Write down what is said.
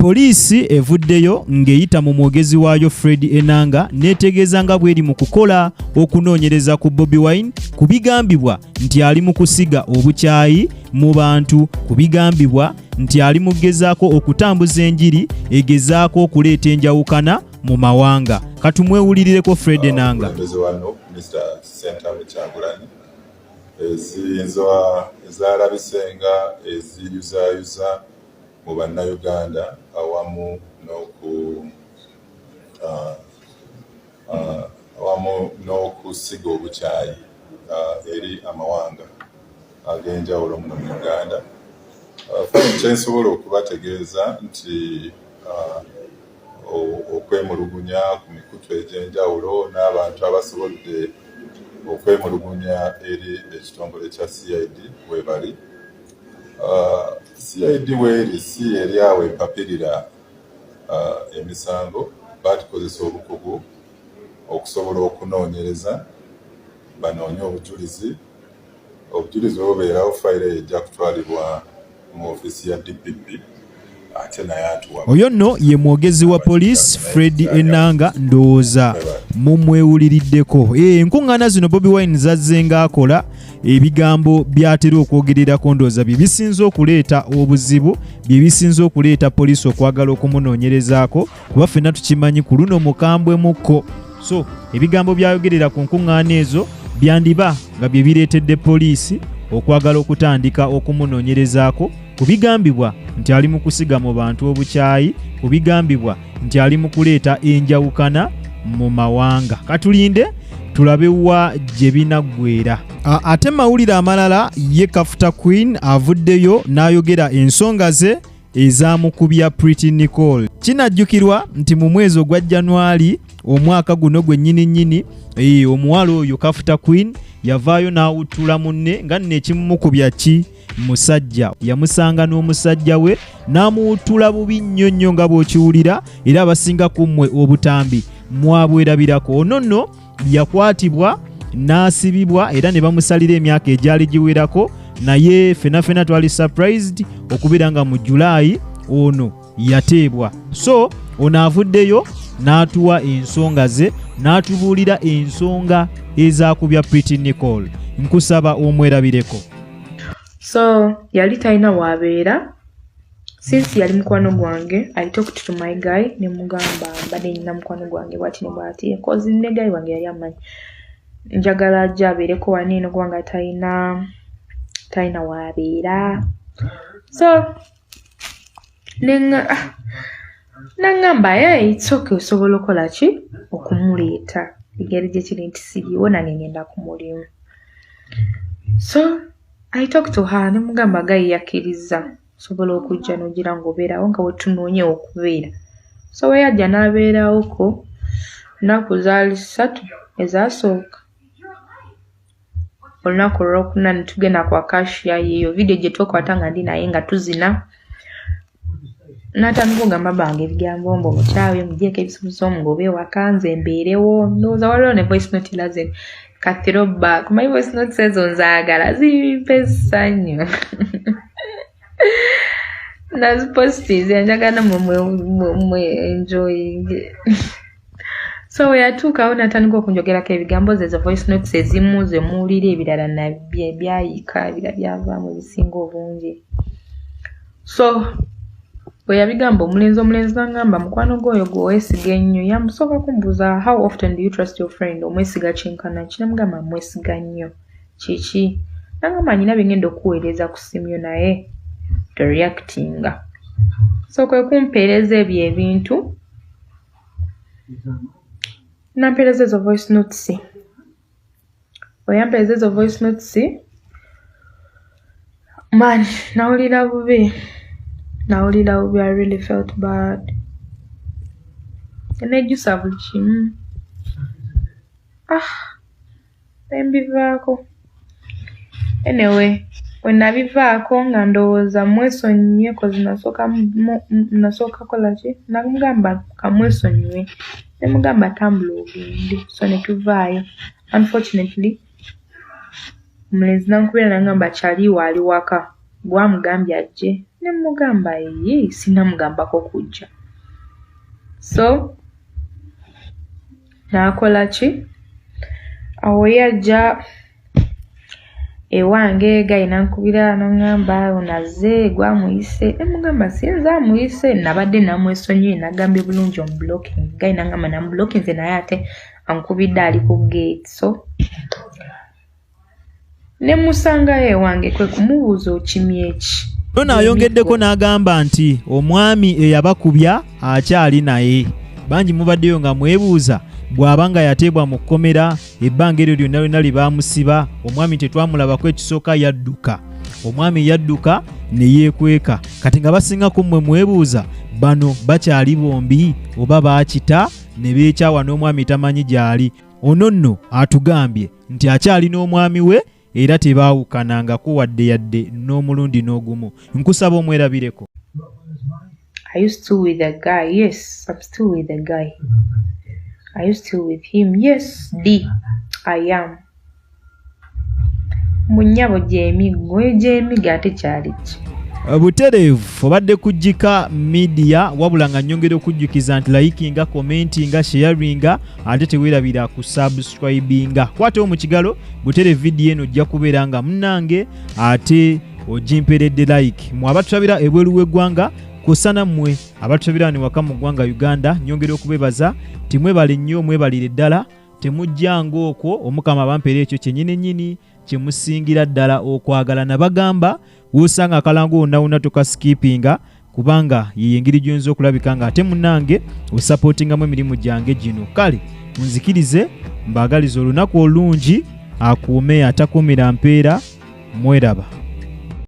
Poliisi evuddeyo ng'eyita mu mwogezi waayo Fred Enanga neetegeeza nga bw'eri mu kukola okunoonyereza ku Bobi Wine ku bigambibwa nti ali mu kusiga obukyayi mu bantu, ku bigambibwa nti ali mu kugezaako okutambuza enjiri egezaako okuleeta enjawukana mu mawanga. Katumwewulirireko Fred Enanga. Ezalabisenga eziyuzayuza mu bannayuganda awamu n'okusiga obukyayi eri amawanga ag'enjawulo mu Uganda. Kyensobola okubategeeza nti okwemulugunya ku mikutu egy'enjawulo n'abantu abasobodde okwemulugunya eri ekitongole kya CID webali. CID weeri si eri awo epapirira emisango, batukozesa obukugu okusobola okunoonyereza banoonye obujulizi obubeerawo fayiro ejja kutwalibwa mu ofiisi ya DPP. Oyo nno ye mwogezi wa poliisi Fred Enanga, ndowooza mumwewuliriddeko. Enkuŋŋaana zino Bobi Wine zazze ng'akola ebigambo by'atera okwogererako, ndowooza bye bisinze okuleeta obuzibu, bye bisinze okuleeta poliisi okwagala okumunoonyerezaako, kuba ffenna tukimanyi ku luno mukambwe mukko. So ebigambo by'ayogerera ku nkuŋŋaana ezo byandiba nga bye bireetedde poliisi okwagala okutandika okumunoonyerezaako ku bigambibwa nti ali mu kusiga mu bantu obukyayi, ku bigambibwa nti ali mu kuleeta enjawukana mu mawanga. Katulinde tulabe wa gye binaggweera. Ate mawulire amalala, ye Kafuta Queen avuddeyo n'ayogera ensonga ze ezamukubya Pretty Nicole. Kinajjukirwa nti mu mwezi ogwa January omwaka guno gwe nnyini omuwala oyo Kafuta Queen yavaayo n'awuttula munne nga nno ekimumukubya ki musajja. Yamusanga n'omusajja we n'amuwuttula bubi nnyo nga bw'okiwulira, era abasinga ku mmwe obutambi mwabwerabirako. Ono nno yakwatibwa n'asibibwa era ne bamusalira emyaka egyali giwerako, naye fena twali surprised okubeera nga mu July ono yateebwa. So ono avuddeyo n'atuwa ensonga ze, n'atubuulira ensonga ezakubya Pretty Nicole. Nkusaba omwerabireko. So yali talina wabeera since yali mukwano gwange. I talked to my guy ne mugamba mbadde nina mukwano gwange bwati ne bwati, cause ne guy wange yali amanyi njagala ajja abeereko waniino kubanga talina wabeera. So nangamba it's okay, osobola okola ki okumuleeta engeri gye kiri nti siriwo na ngenda ku mulimu. So I talked to her ne mugamba gayi yakkiriza osobola okujja n'ogira ng'obeerawo nga wetunoonye okubeera. So we yajja n'abeerawo ko nnaku zaali 3 ezasooka. Olunaku olwokuna ne tugenda kwa Kashia, yeeyo video gye twakwata nga ndi naye nga tuzina. N'atandika okugamba bange ebigambo mbu mukyawe mugyeko ebisuubizo ng'obe waka nze mbeerewo. Ndowooza waliwo ne voice note laze ka throwback. My voice note ezo nzaagala zimpa essanyu. Nazipostize njagala mwe enjoying. So we yatuukawo n'atandika okunjogerako ebigambo ze voice notes ezimu ze muwulira, ebirala nabye byayika, ebirala byavaamu ebisinga obungi. So bwe yabigamba omulenzi n'angamba mukwano gwoyo gwe weesiga ennyo. Yamusooka kumbuuza how often do you trust your friend, omwesiga kyenkana ki? Namugamba mwesiga nnyo. Kiki? Nangamba nyina bye okuweereza ku ssimu yo naye reactinga. So kwe kumpeereza ebyo ebintu nampeereza ezo voice notes. Bwe yampeereza ezo voice notes man nawulira bubi. I really felt bad. Nejjusa buli kimu. Nembivaako. Anyway, when nabivaako nga ndowooza mwesonyiwe kozi nasooka kola ki? Namugamba kamwesonyiwe. Ne mugamba tambula ogende. So ne tuvaayo. Unfortunately, omulenzi nankubira nangamba kyaliwo ali waka. Gwamugambye ajje. ne mugamba ye sinamugambako kujja. So nakola ki awo yajja ewange gayina nkubira n'angamba onaze gwamuyise ne mugamba sinza amuyise nabadde namwesonyiye nagambye bulungi omublocking gayina ngamba namublocking nze naye ate ankubidde ali ku gate. So ne musanga ewange kwe kumubuuza okimye eki. Yona ayongeddeko n'agamba nti omwami eyabakubya akyali naye. Bangi mubaddeyo nga mwebuuza bw'abanga yateebwa mu kkomera ebbanga eryo lyonna lyonna libaamusiba omwami tetwamulabako ekisooka yadduka. Omwami yadduka ne yeekweka. Kati nga basingako mmwe mwebuuza bano bakyali bombi oba baakita ne beekyawa n'omwami tamanyi gy'ali. Ono nno atugambye nti akyali n'omwami we era tebaawukanangako wadde yadde n'omulundi n'ogumu. Nkusaba omwerabireko. Are you still with the guy? Yes, I'm still with the guy. Are you still with him? Yes, D. I am. Munyabo gy'emiga ate kyali ki? Butereevu obadde kujjika media wabula nga nnyongera okujjukiza nti likinga, commentinga, sharinga ate teweerabira ku subscribinga. Kwatawo mu kigalo Butereevu video eno ojja kubeera nga munnange ate ogimperedde like. Mu abatulabira ebweru w'eggwanga kusana mmwe abatulabira ne waka mu ggwanga Uganda nnyongera okubebaza timwebale nnyo mwebalire ddala temujjanga okwo omukama bampeera ekyo kyennyini kyemusingira ddala okwagala nabagamba wosanga akalango wonna tokaskipinga kubanga yeyengeri gyonza okulabika nga ate munnange osupportingamu emirimu gyange gino. Kale munzikirize mbaagaliza olunaku olungi akuume atakuumira mpeera mweraba.